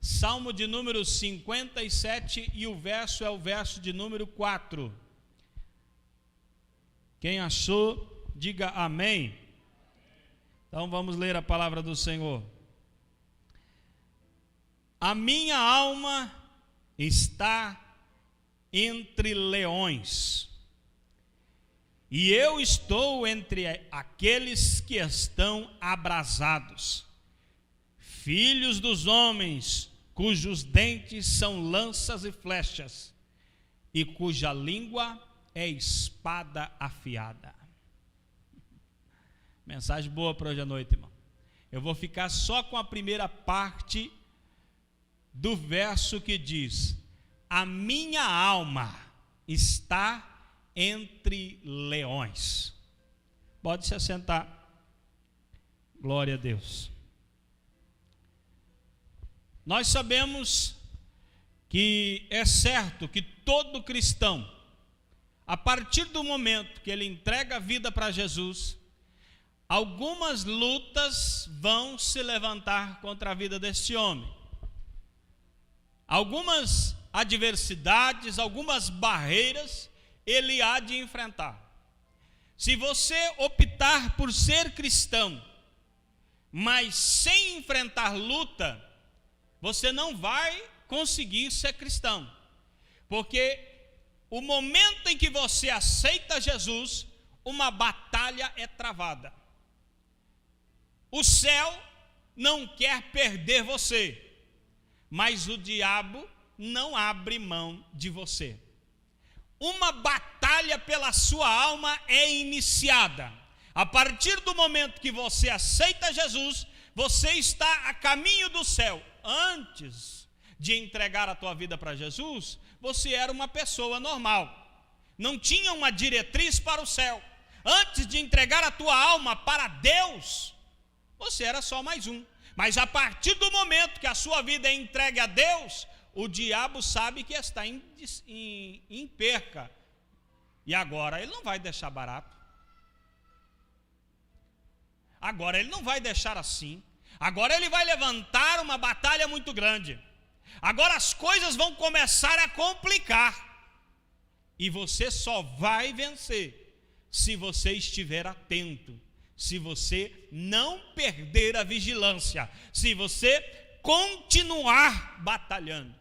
Salmo de número 57 e o verso é o verso de número 4. Quem achou, diga amém. Então vamos ler a palavra do Senhor. A minha alma está entre leões, e eu estou entre aqueles que estão abrasados, filhos dos homens, cujos dentes são lanças e flechas, e cuja língua é espada afiada. Mensagem boa para hoje à noite, irmão. Eu vou ficar só com a primeira parte do verso que diz: a minha alma está entre leões. Pode se assentar. Glória a Deus. Nós sabemos que é certo que todo cristão, a partir do momento que ele entrega a vida para Jesus, algumas lutas vão se levantar contra a vida deste homem. Algumas adversidades, algumas barreiras ele há de enfrentar. Se você optar por ser cristão, mas sem enfrentar luta, você não vai conseguir ser cristão. Porque o momento em que você aceita Jesus, uma batalha é travada. O céu não quer perder você, mas o diabo não abre mão de você. Uma batalha pela sua alma é iniciada. A partir do momento que você aceita Jesus, você está a caminho do céu. Antes de entregar a tua vida para Jesus, você era uma pessoa normal, não tinha uma diretriz para o céu. Antes de entregar a tua alma para Deus, você era só mais um. Mas a partir do momento que a sua vida é entregue a Deus, o diabo sabe que está em perca. E agora ele não vai deixar barato. Agora ele não vai deixar assim. Agora ele vai levantar uma batalha muito grande. Agora as coisas vão começar a complicar. E você só vai vencer se você estiver atento, se você não perder a vigilância, se você continuar batalhando.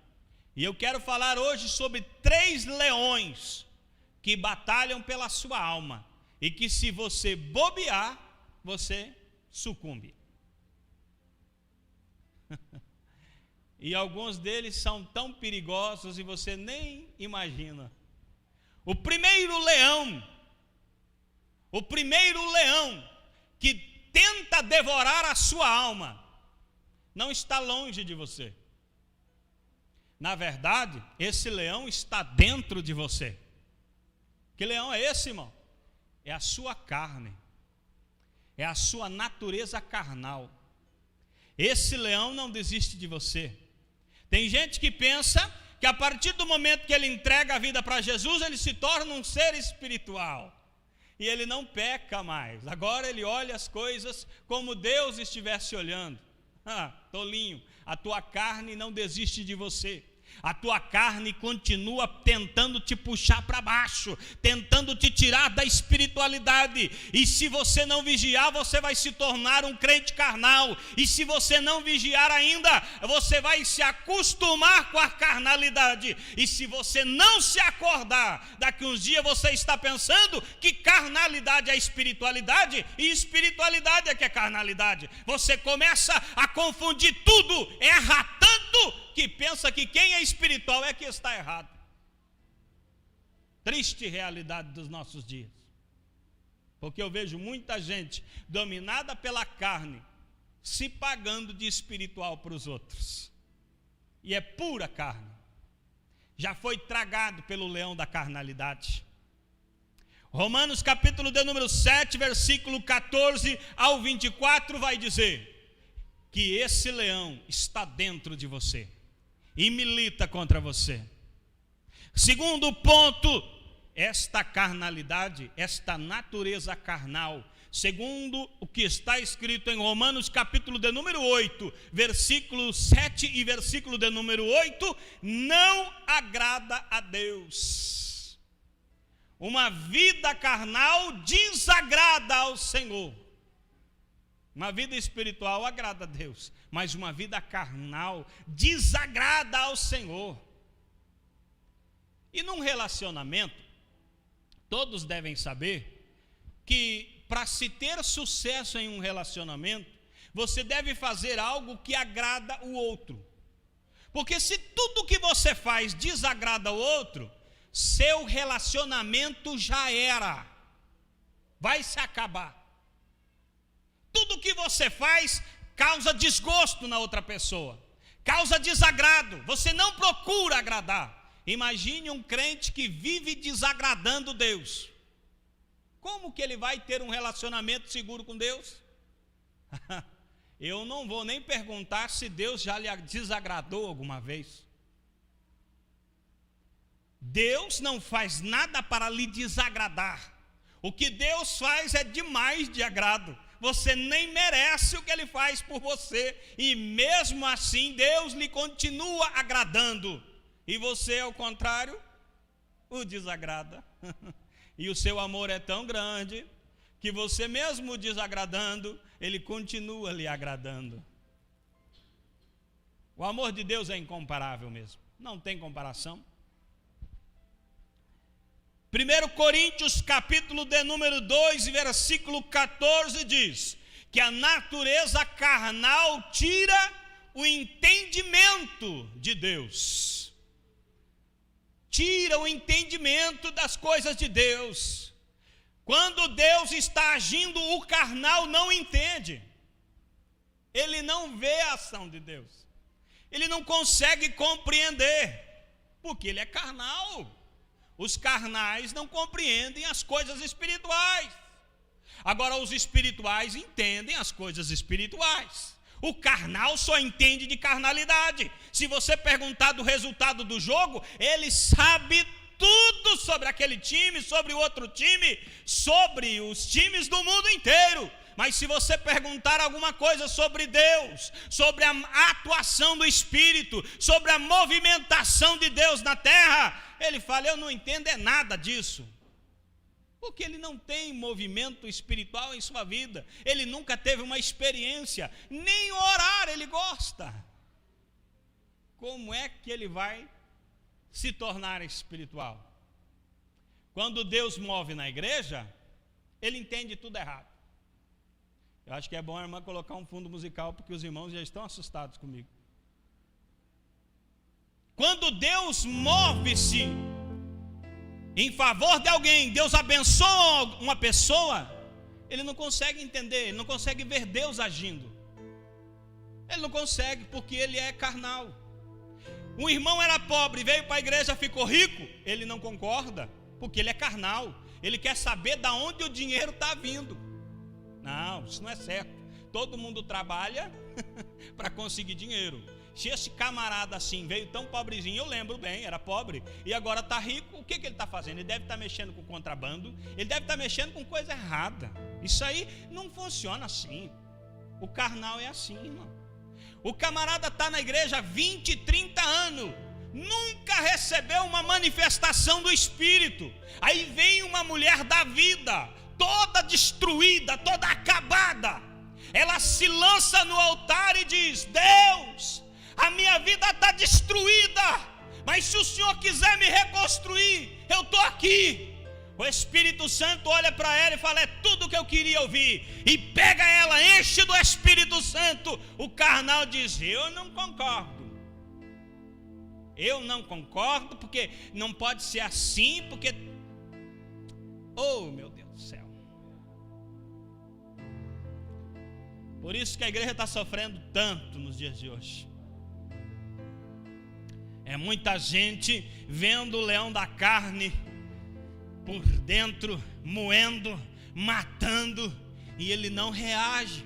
E eu quero falar hoje sobre 3 leões que batalham pela sua alma e que, se você bobear, você sucumbe. E alguns deles são tão perigosos e você nem imagina. O primeiro leão que tenta devorar a sua alma não está longe de você. Na verdade, esse leão está dentro de você. Que leão é esse, irmão? É a sua carne, é a sua natureza carnal. Esse leão não desiste de você. Tem gente que pensa que a partir do momento que ele entrega a vida para Jesus, ele se torna um ser espiritual. E ele não peca mais. Agora ele olha as coisas como Deus estivesse olhando. Tolinho, a tua carne não desiste de você. A tua carne continua tentando te puxar para baixo, tentando te tirar da espiritualidade. E se você não vigiar, você vai se tornar um crente carnal. E se você não vigiar ainda, você vai se acostumar com a carnalidade. E se você não se acordar, daqui uns dias você está pensando que carnalidade é espiritualidade e espiritualidade é que é carnalidade. Você começa a confundir tudo, erra tanto que pensa que quem é espiritual é que está errado. Triste realidade dos nossos dias. Porque eu vejo muita gente dominada pela carne, se pagando de espiritual para os outros. E é pura carne. Já foi tragado pelo leão da carnalidade. Romanos capítulo de número 7, versículo 14 ao 24 vai dizer que esse leão está dentro de você e milita contra você. Segundo ponto, esta carnalidade, esta natureza carnal, segundo o que está escrito em Romanos capítulo de número 8, versículo 7 e versículo de número 8, não agrada a Deus. Uma vida carnal desagrada ao Senhor. Uma vida espiritual agrada a Deus, mas uma vida carnal desagrada ao Senhor. E num relacionamento, todos devem saber que para se ter sucesso em um relacionamento, você deve fazer algo que agrada o outro. Porque se tudo que você faz desagrada o outro, seu relacionamento já era, vai se acabar. Tudo que você faz causa desgosto na outra pessoa, causa desagrado, você não procura agradar. Imagine um crente que vive desagradando Deus. Como que ele vai ter um relacionamento seguro com Deus? Eu não vou nem perguntar se Deus já lhe desagradou alguma vez. Deus não faz nada para lhe desagradar. O que Deus faz é demais de agrado. Você nem merece o que Ele faz por você. E mesmo assim Deus lhe continua agradando. E você, ao contrário, o desagrada. E o seu amor é tão grande que você mesmo o desagradando, Ele continua lhe agradando. O amor de Deus é incomparável mesmo. Não tem comparação. 1 Coríntios capítulo de número 2, versículo 14 diz que a natureza carnal tira o entendimento de Deus. Tira o entendimento das coisas de Deus. Quando Deus está agindo, o carnal não entende. Ele não vê a ação de Deus. Ele não consegue compreender, porque ele é carnal. Os carnais não compreendem as coisas espirituais. Agora os espirituais entendem as coisas espirituais. O carnal só entende de carnalidade. Se você perguntar do resultado do jogo, ele sabe tudo sobre aquele time, sobre o outro time, sobre os times do mundo inteiro. Mas se você perguntar alguma coisa sobre Deus, sobre a atuação do Espírito, sobre a movimentação de Deus na terra, ele fala, eu não entendo é nada disso. Porque ele não tem movimento espiritual em sua vida. Ele nunca teve uma experiência. Nem orar ele gosta. Como é que ele vai se tornar espiritual? Quando Deus move na igreja, ele entende tudo errado. Eu acho que é bom a irmã colocar um fundo musical, porque os irmãos já estão assustados comigo. Quando Deus move-se em favor de alguém, Deus abençoa uma pessoa, ele não consegue entender, ele não consegue ver Deus agindo. Ele não consegue, porque ele é carnal. Um irmão era pobre, veio para a igreja, ficou rico, ele não concorda, porque ele é carnal. Ele quer saber de onde o dinheiro está vindo. Não, isso não é certo. Todo mundo trabalha para conseguir dinheiro. Se esse camarada assim veio tão pobrezinho, eu lembro bem, era pobre, e agora está rico, o que ele está fazendo? Ele deve estar mexendo com contrabando, ele deve estar mexendo com coisa errada. Isso aí não funciona assim. O carnal é assim, irmão. O camarada está na igreja há 20, 30 anos, nunca recebeu uma manifestação do Espírito. Aí vem uma mulher da vida, toda destruída, toda acabada. Ela se lança no altar e diz, Deus, a minha vida está destruída, mas se o Senhor quiser me reconstruir, eu estou aqui. O Espírito Santo olha para ela e fala, é tudo que eu queria ouvir. E pega ela, enche do Espírito Santo. O carnal diz, eu não concordo. Eu não concordo, porque não pode ser assim, porque... Oh, meu Deus do céu. Por isso que a igreja está sofrendo tanto nos dias de hoje. É muita gente vendo o leão da carne por dentro, moendo, matando, e ele não reage.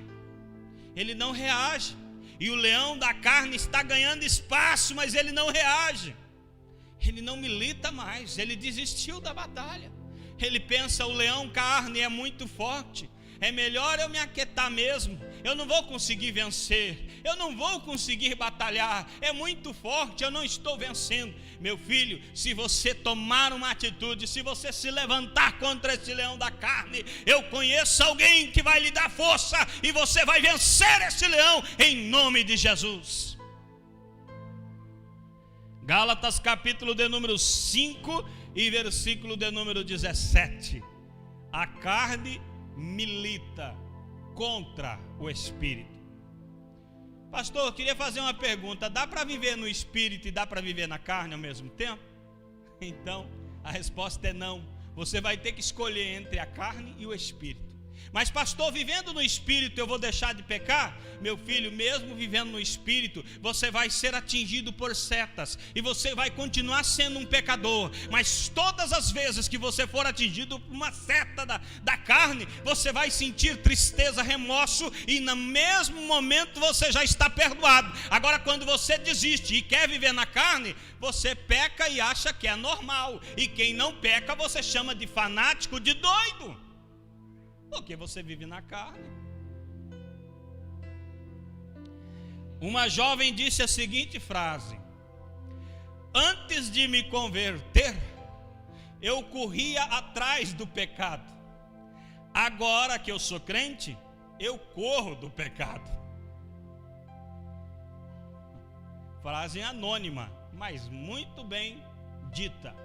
Ele não reage. E o leão da carne está ganhando espaço, mas ele não reage. Ele não milita mais, ele desistiu da batalha. Ele pensa, o leão carne é muito forte, é melhor eu me aquietar mesmo. Eu não vou conseguir vencer, eu não vou conseguir batalhar, é muito forte, eu não estou vencendo. Meu filho, se você tomar uma atitude, se você se levantar contra esse leão da carne, eu conheço alguém que vai lhe dar força e você vai vencer esse leão em nome de Jesus. Gálatas capítulo de número 5 e versículo de número 17. A carne milita contra o espírito. Pastor, eu queria fazer uma pergunta: dá para viver no espírito e dá para viver na carne ao mesmo tempo? Então, a resposta é não. Você vai ter que escolher entre a carne e o espírito. Mas pastor, vivendo no espírito eu vou deixar de pecar? Meu filho, mesmo vivendo no espírito, você vai ser atingido por setas e você vai continuar sendo um pecador. Mas todas as vezes que você for atingido por uma seta da carne, você vai sentir tristeza, remorso, e no mesmo momento você já está perdoado. Agora, quando você desiste e quer viver na carne, você peca e acha que é normal. E quem não peca você chama de fanático, de doido, porque você vive na carne. Uma jovem disse a seguinte frase: antes de me converter, eu corria atrás do pecado. Agora que eu sou crente, eu corro do pecado. Frase anônima, mas muito bem dita.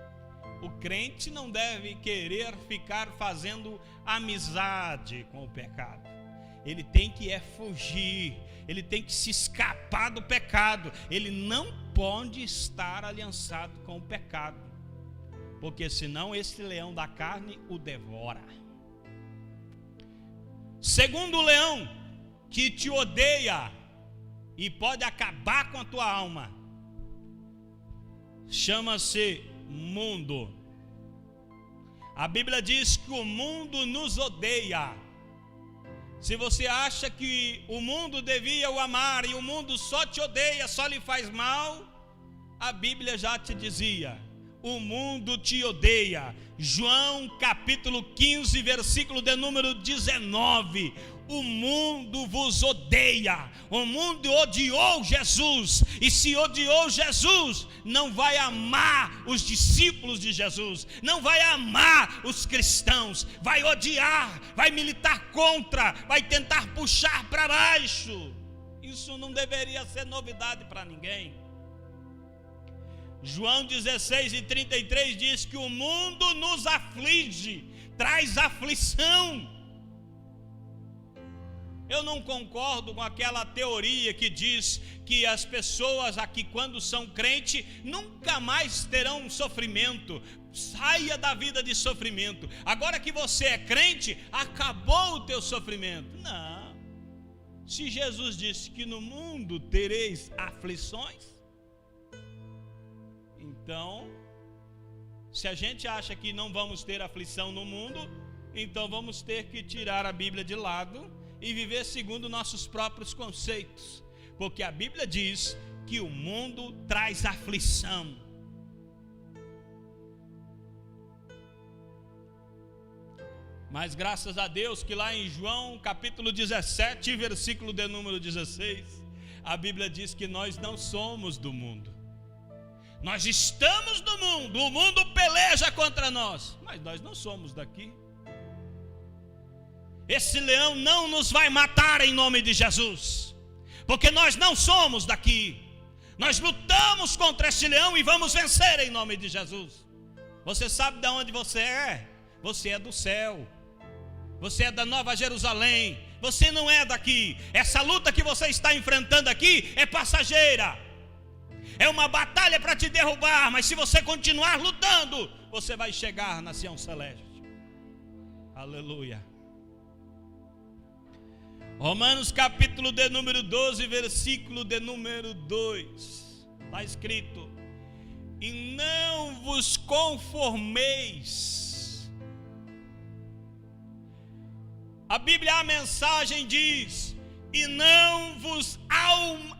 O crente não deve querer ficar fazendo amizade com o pecado. Ele tem que fugir, ele tem que se escapar do pecado. Ele não pode estar aliançado com o pecado, porque senão esse leão da carne o devora. Segundo leão que te odeia e pode acabar com a tua alma, chama-se mundo. A Bíblia diz que o mundo nos odeia. Se você acha que o mundo devia o amar e o mundo só te odeia, só lhe faz mal, a Bíblia já te dizia: o mundo te odeia. João capítulo 15, versículo de número 19. O mundo vos odeia. O mundo odiou Jesus, e se odiou Jesus, não vai amar os discípulos de Jesus, não vai amar os cristãos, vai odiar, vai militar contra, vai tentar puxar para baixo. Isso não deveria ser novidade para ninguém. João 16:33 diz que o mundo nos aflige, traz aflição. Eu não concordo com aquela teoria que diz que as pessoas aqui, quando são crentes, nunca mais terão sofrimento. Saia da vida de sofrimento. Agora que você é crente, acabou o teu sofrimento. Não. Se Jesus disse que no mundo tereis aflições, então, se a gente acha que não vamos ter aflição no mundo, então vamos ter que tirar a Bíblia de lado e viver segundo nossos próprios conceitos, porque a Bíblia diz que o mundo traz aflição. Mas graças a Deus que lá em João capítulo 17, versículo de número 16, a Bíblia diz que nós não somos do mundo. Nós estamos no mundo, o mundo peleja contra nós, mas nós não somos daqui. Esse leão não nos vai matar em nome de Jesus, porque nós não somos daqui. Nós lutamos contra esse leão e vamos vencer em nome de Jesus. Você sabe de onde você é? Você é do céu. Você é da Nova Jerusalém. Você não é daqui. Essa luta que você está enfrentando aqui é passageira. É uma batalha para te derrubar, mas se você continuar lutando, você vai chegar na Sião Celeste. Aleluia. Romanos capítulo de número 12, versículo de número 2. Está escrito: e não vos conformeis. A Bíblia, a mensagem diz: e não vos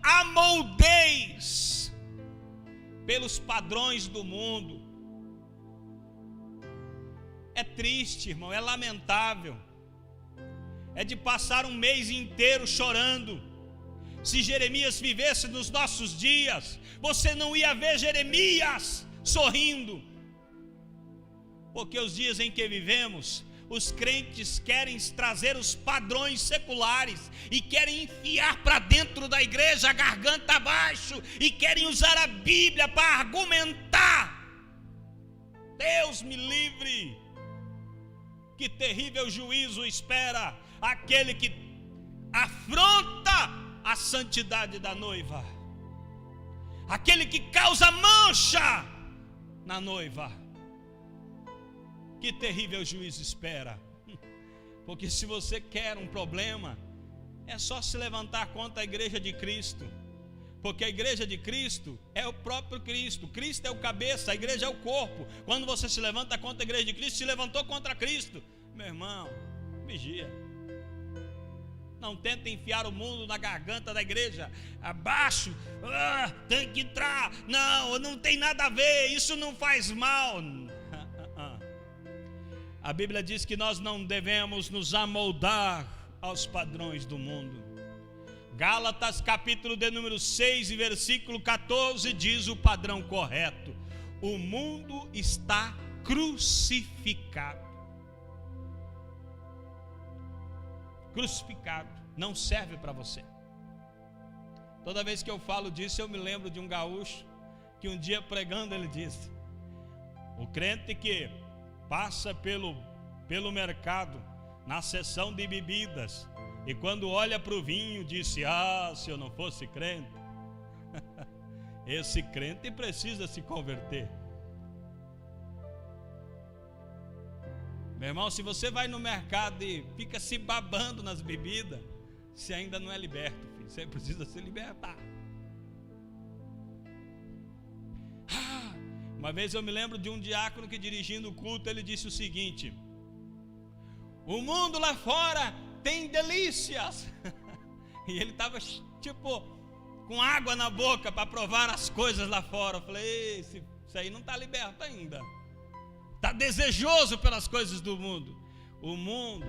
amoldeis pelos padrões do mundo. É triste, irmão, é lamentável. é de passar um mês inteiro chorando. Se Jeremias vivesse nos nossos dias, você não ia ver Jeremias sorrindo. Porque os dias em que vivemos, os crentes querem trazer os padrões seculares e querem enfiar para dentro da igreja a garganta abaixo e querem usar a Bíblia para argumentar. Deus me livre! Que terrível juízo espera aquele que afronta a santidade da noiva, aquele que causa mancha na noiva. Que terrível juízo espera. Porque se você quer um problema, é só se levantar contra a igreja de Cristo. Porque a igreja de Cristo é o próprio Cristo. Cristo é o cabeça, a igreja é o corpo. Quando você se levanta contra a igreja de Cristo, se levantou contra Cristo. Meu irmão, vigia. Não tenta enfiar o mundo na garganta da igreja. Abaixo, tem que entrar. Não tem nada a ver, isso não faz mal. A Bíblia diz que nós não devemos nos amoldar aos padrões do mundo. Gálatas capítulo de número 6 e versículo 14 diz o padrão correto: o mundo está crucificado. Crucificado, não serve para você. Toda vez que eu falo disso, eu me lembro de um gaúcho que um dia pregando ele disse: o crente que passa pelo mercado na seção de bebidas e quando olha para o vinho disse: se eu não fosse crente. Esse crente precisa se converter. Meu irmão, se você vai no mercado e fica se babando nas bebidas, você ainda não é liberto, filho. Você precisa se libertar. Uma vez eu me lembro de um diácono que, dirigindo o culto, ele disse o seguinte: o mundo lá fora tem delícias. E ele estava tipo com água na boca para provar as coisas lá fora. Eu falei: isso aí não está liberto ainda, está desejoso pelas coisas do mundo. O mundo,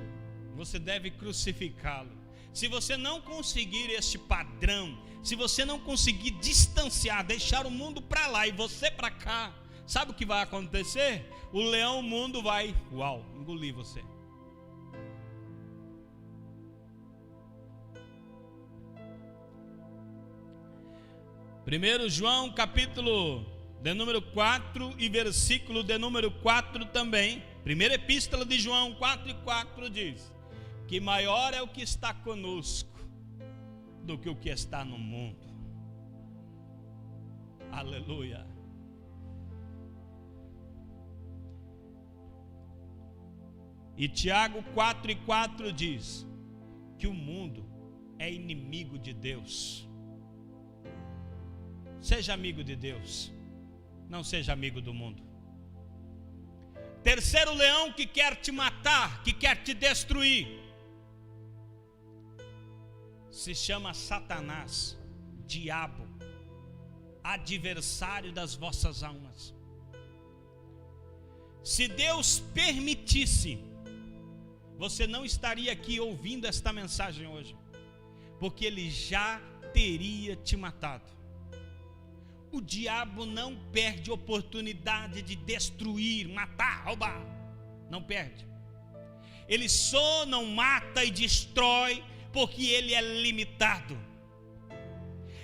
você deve crucificá-lo. Se você não conseguir este padrão, se você não conseguir distanciar, deixar o mundo para lá e você para cá, sabe o que vai acontecer? O leão, o mundo vai, engolir você. Primeiro João capítulo de número 4 e versículo de número 4 também. Primeira epístola de João 4:4 diz que maior é o que está conosco do que o que está no mundo. Aleluia. E Tiago 4:4 diz que o mundo é inimigo de Deus. Seja amigo de Deus, não seja amigo do mundo. Terceiro leão que quer te matar, que quer te destruir, se chama Satanás, diabo, adversário das vossas almas. Se Deus permitisse, você não estaria aqui ouvindo esta mensagem hoje, porque Ele já teria te matado. O diabo não perde oportunidade de destruir, matar, roubar. Não perde. Ele só não mata e destrói porque ele é limitado.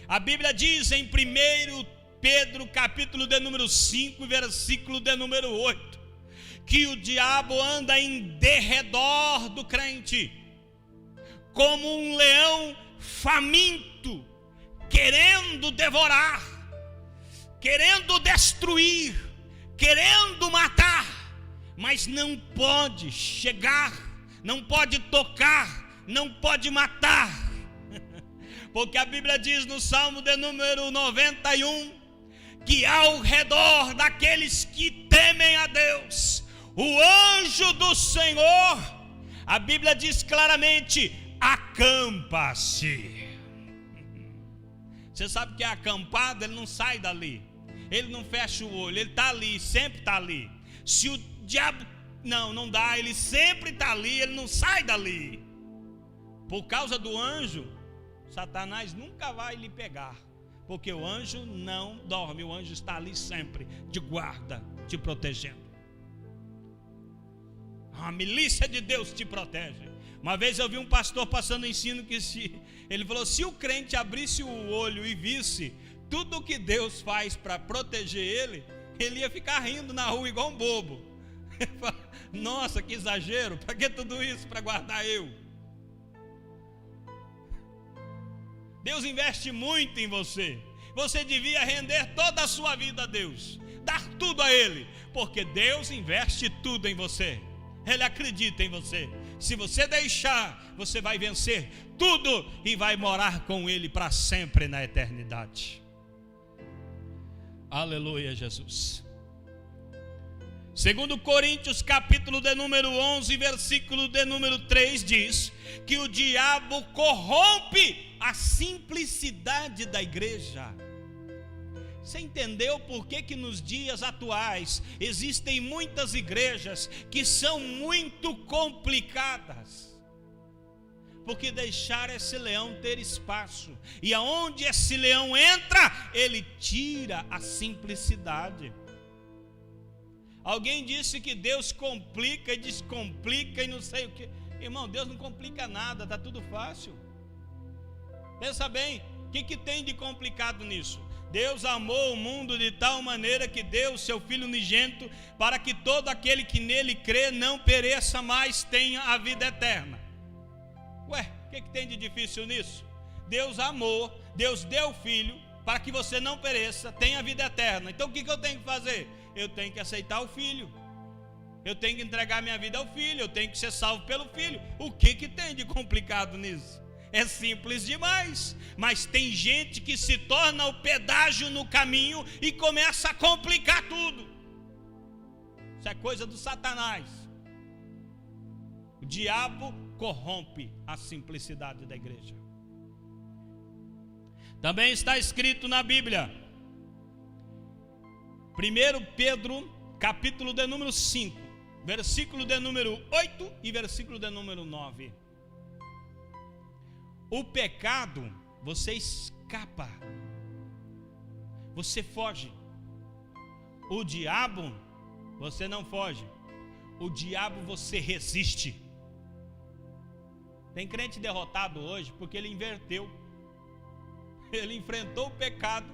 A Bíblia diz em 1 Pedro capítulo de número 5, versículo de número 8, que o diabo anda em derredor do crente como um leão faminto, querendo devorar, querendo destruir, querendo matar, mas não pode chegar, não pode tocar, não pode matar, porque a Bíblia diz no Salmo de número 91, que ao redor daqueles que temem a Deus, o anjo do Senhor, a Bíblia diz claramente, acampa-se. Você sabe que é acampado, ele não sai dali, ele não fecha o olho, ele está ali, sempre está ali. Se o diabo, não dá, ele sempre está ali, ele não sai dali. Por causa do anjo, Satanás nunca vai lhe pegar, porque o anjo não dorme, o anjo está ali sempre, de guarda, te protegendo. A milícia de Deus te protege. Uma vez eu vi um pastor passando ensino que ele falou: se o crente abrisse o olho e visse tudo o que Deus faz para proteger ele ia ficar rindo na rua igual um bobo. Nossa, que exagero, para que tudo isso para guardar eu? Deus investe muito em você. Você devia render toda a sua vida a Deus, dar tudo a Ele, porque Deus investe tudo em você. Ele acredita em você. Se você deixar, você vai vencer tudo e vai morar com Ele para sempre na eternidade. Aleluia, Jesus. Segundo Coríntios, capítulo de número 11, versículo de número 3, diz que o diabo corrompe a simplicidade da igreja. Você entendeu por que nos dias atuais existem muitas igrejas que são muito complicadas? Porque deixaram esse leão ter espaço, e aonde esse leão entra, ele tira a simplicidade. Alguém disse que Deus complica e descomplica e não sei o que. Irmão, Deus não complica nada, está tudo fácil. Pensa bem, o que tem de complicado nisso? Deus amou o mundo de tal maneira que deu o seu Filho unigênito, para que todo aquele que nele crê não pereça, mas tenha a vida eterna. Ué, o que tem de difícil nisso? Deus amou, Deus deu o Filho para que você não pereça, tenha a vida eterna. Então o que eu tenho que fazer? Eu tenho que aceitar o Filho, eu tenho que entregar minha vida ao Filho, eu tenho que ser salvo pelo Filho. O que tem de complicado nisso? É simples demais. Mas tem gente que se torna o pedágio no caminho e começa a complicar tudo. Isso é coisa do Satanás. O diabo corrompe a simplicidade da igreja. Também está escrito na Bíblia, 1 Pedro, capítulo de número 5, versículo de número 8 e versículo de número 9. O pecado, você escapa, você foge. O diabo, você não foge. O diabo você resiste. Tem crente derrotado hoje porque ele inverteu. Ele enfrentou o pecado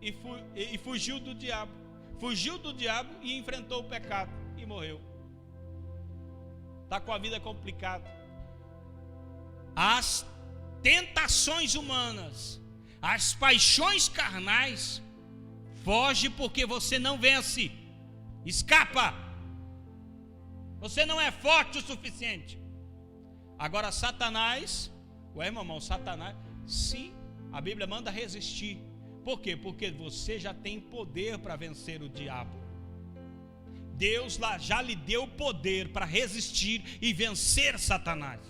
e fugiu do diabo. Fugiu do diabo e enfrentou o pecado e morreu. Está com a vida complicada. As tentações humanas, as paixões carnais, foge porque você não vence. Escapa. Você não é forte o suficiente. Agora Satanás, ué, irmão, Satanás, sim, a Bíblia manda resistir. Por quê? Porque você já tem poder para vencer o diabo. Deus lá já lhe deu poder para resistir e vencer Satanás.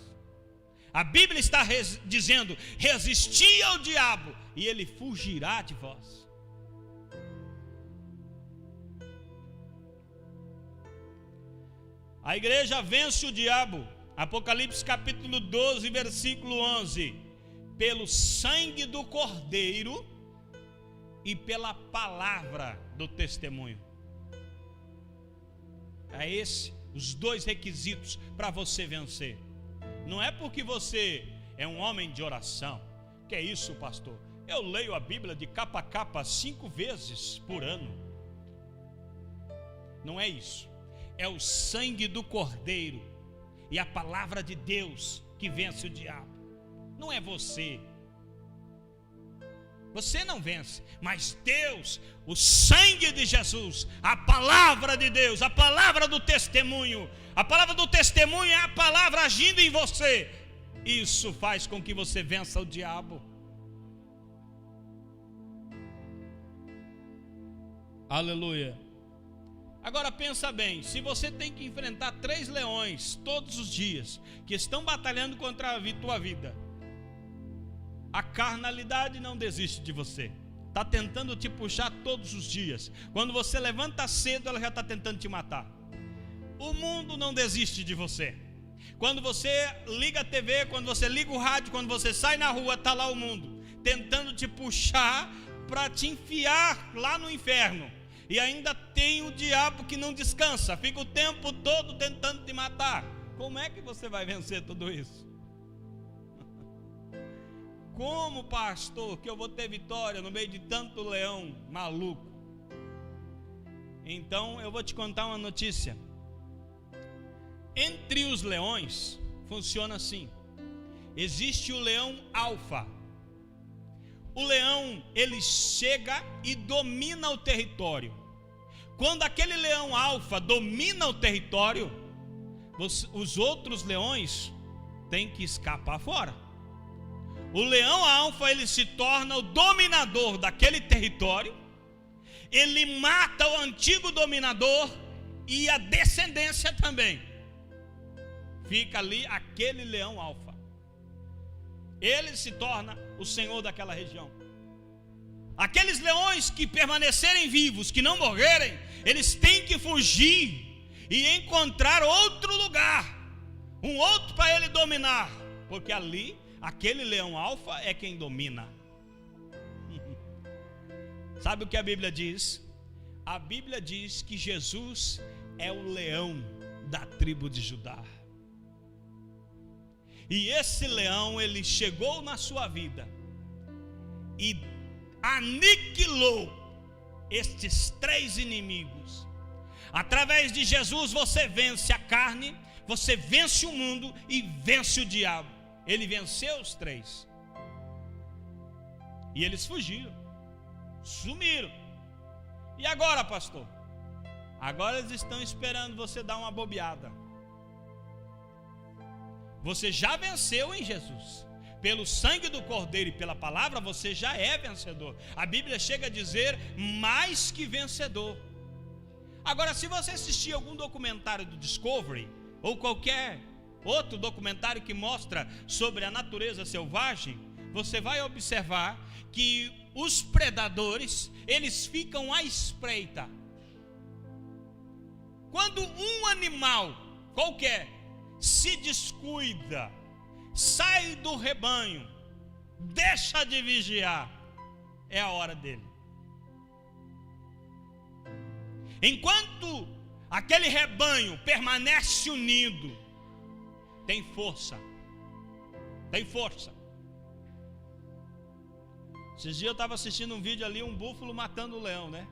A Bíblia está dizendo: resisti ao diabo e ele fugirá de vós. A igreja vence o diabo. Apocalipse capítulo 12, versículo 11. Pelo sangue do Cordeiro e pela palavra do testemunho. É esse os dois requisitos para você vencer. Não é porque você é um homem de oração. Que é isso, pastor? Eu leio a Bíblia de capa a capa 5 vezes por ano. Não é isso. É o sangue do Cordeiro e a palavra de Deus que vence o diabo. Não é você. Você não vence, mas Deus, o sangue de Jesus, a palavra de Deus, a palavra do testemunho. A palavra do testemunho é a palavra agindo em você. Isso faz com que você vença o diabo. Aleluia. Agora pensa bem, se você tem que enfrentar 3 leões todos os dias, que estão batalhando contra a tua vida, a carnalidade não desiste de você. Está tentando te puxar todos os dias. Quando você levanta cedo, ela já está tentando te matar. O mundo não desiste de você. Quando você liga a TV, quando você liga o rádio, quando você sai na rua, está lá o mundo tentando te puxar para te enfiar lá no inferno. E ainda tem o diabo que não descansa, fica o tempo todo tentando te matar. Como é que você vai vencer tudo isso? Como, pastor, que eu vou ter vitória no meio de tanto leão maluco? Então eu vou te contar uma notícia. Entre os leões funciona assim: existe o leão alfa. O leão, ele chega e domina o território. Quando aquele leão alfa domina o território, os outros leões têm que escapar fora. O leão alfa, ele se torna o dominador daquele território. Ele mata o antigo dominador e a descendência também. Fica ali aquele leão alfa. Ele se torna o senhor daquela região. Aqueles leões que permanecerem vivos, que não morrerem, eles têm que fugir e encontrar outro lugar, um outro para ele dominar, porque ali, aquele leão alfa é quem domina. Sabe o que a Bíblia diz? A Bíblia diz que Jesus é o leão da tribo de Judá. E esse leão, ele chegou na sua vida e aniquilou estes 3 inimigos. Através de Jesus você vence a carne, você vence o mundo e vence o diabo. Ele venceu os 3. E eles fugiram, sumiram. E agora, pastor? Agora eles estão esperando você dar uma bobeada. Você já venceu em Jesus. Pelo sangue do Cordeiro e pela palavra, você já é vencedor. A Bíblia chega a dizer mais que vencedor. Agora, se você assistir algum documentário do Discovery, ou qualquer outro documentário que mostra sobre a natureza selvagem, você vai observar que os predadores, eles ficam à espreita. Quando um animal qualquer se descuida, sai do rebanho, deixa de vigiar, é a hora dele. Enquanto aquele rebanho permanece unido, tem força. Tem força. Esses dias eu estava assistindo um vídeo ali, um búfalo matando o leão, né?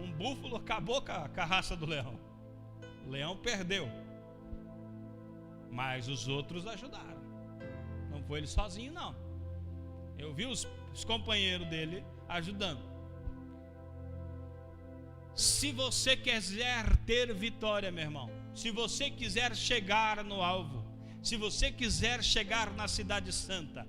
Um búfalo acabou com a raça do leão. O leão perdeu. Mas os outros ajudaram. Não foi ele sozinho, não. Eu vi os companheiros dele ajudando. Se você quiser ter vitória, meu irmão, se você quiser chegar no alvo, se você quiser chegar na cidade santa,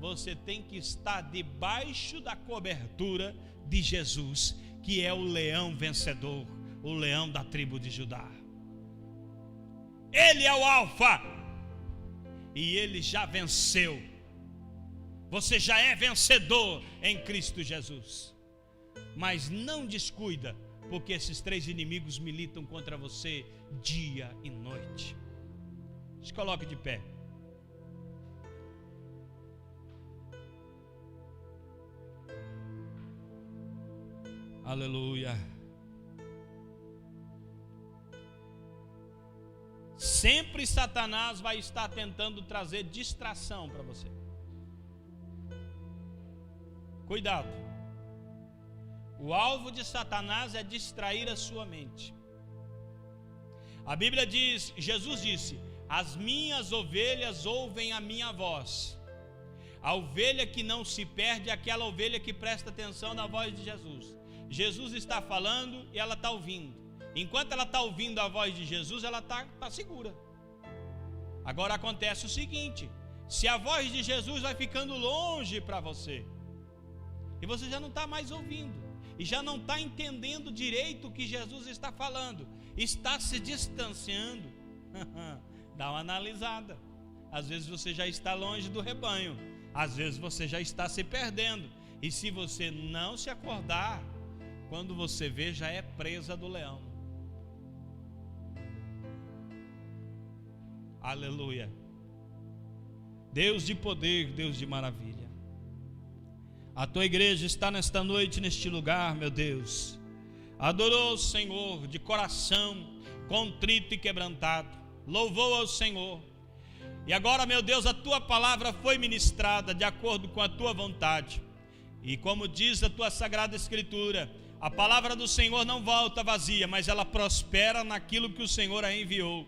você tem que estar debaixo da cobertura de Jesus, que é o leão vencedor, o leão da tribo de Judá. Ele é o alfa e ele já venceu. Você já é vencedor em Cristo Jesus. Mas não descuida, porque esses 3 inimigos militam contra você dia e noite. Se coloque de pé. Aleluia. Sempre Satanás vai estar tentando trazer distração para você. Cuidado. O alvo de Satanás é distrair a sua mente. A Bíblia diz, Jesus disse: as minhas ovelhas ouvem a minha voz. A ovelha que não se perde é aquela ovelha que presta atenção na voz de Jesus. Jesus está falando e ela está ouvindo. Enquanto ela está ouvindo a voz de Jesus, ela está segura. Agora acontece o seguinte: se a voz de Jesus vai ficando longe para você, e você já não está mais ouvindo, e já não está entendendo direito o que Jesus está falando, está se distanciando, dá uma analisada. Às vezes você já está longe do rebanho, às vezes você já está se perdendo, e se você não se acordar, quando você vê, já é presa do leão. Aleluia. Deus de poder, Deus de maravilha. A tua igreja está nesta noite, neste lugar, meu Deus. Adorou o Senhor de coração contrito e quebrantado. Louvou ao Senhor. E agora, meu Deus, a tua palavra foi ministrada de acordo com a tua vontade. E como diz a tua sagrada escritura, a palavra do Senhor não volta vazia, mas ela prospera naquilo que o Senhor a enviou.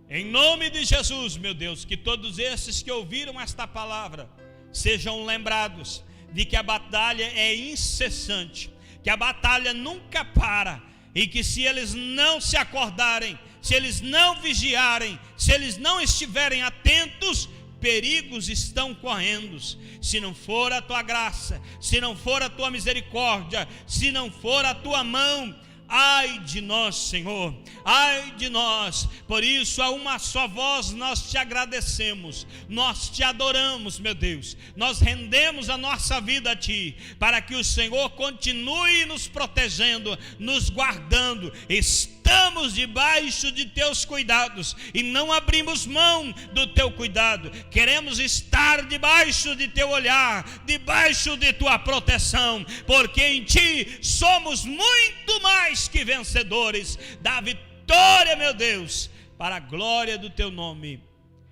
Em nome de Jesus, meu Deus, que todos esses que ouviram esta palavra sejam lembrados de que a batalha é incessante, que a batalha nunca para, e que se eles não se acordarem, se eles não vigiarem, se eles não estiverem atentos, perigos estão correndo. Se não for a tua graça, se não for a tua misericórdia, se não for a tua mão, ai de nós, Senhor, ai de nós. Por isso, a uma só voz nós te agradecemos, nós te adoramos, meu Deus. Nós rendemos a nossa vida a ti, para que o Senhor continue nos protegendo, nos guardando. Estamos debaixo de teus cuidados e não abrimos mão do teu cuidado. Queremos estar debaixo de teu olhar, debaixo de tua proteção, porque em ti somos muito mais que vencedores. Dá vitória, meu Deus, para a glória do teu nome.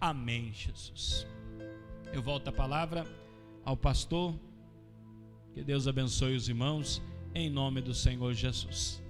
Amém, Jesus. Eu volto a palavra ao pastor. Que Deus abençoe os irmãos, em nome do Senhor Jesus.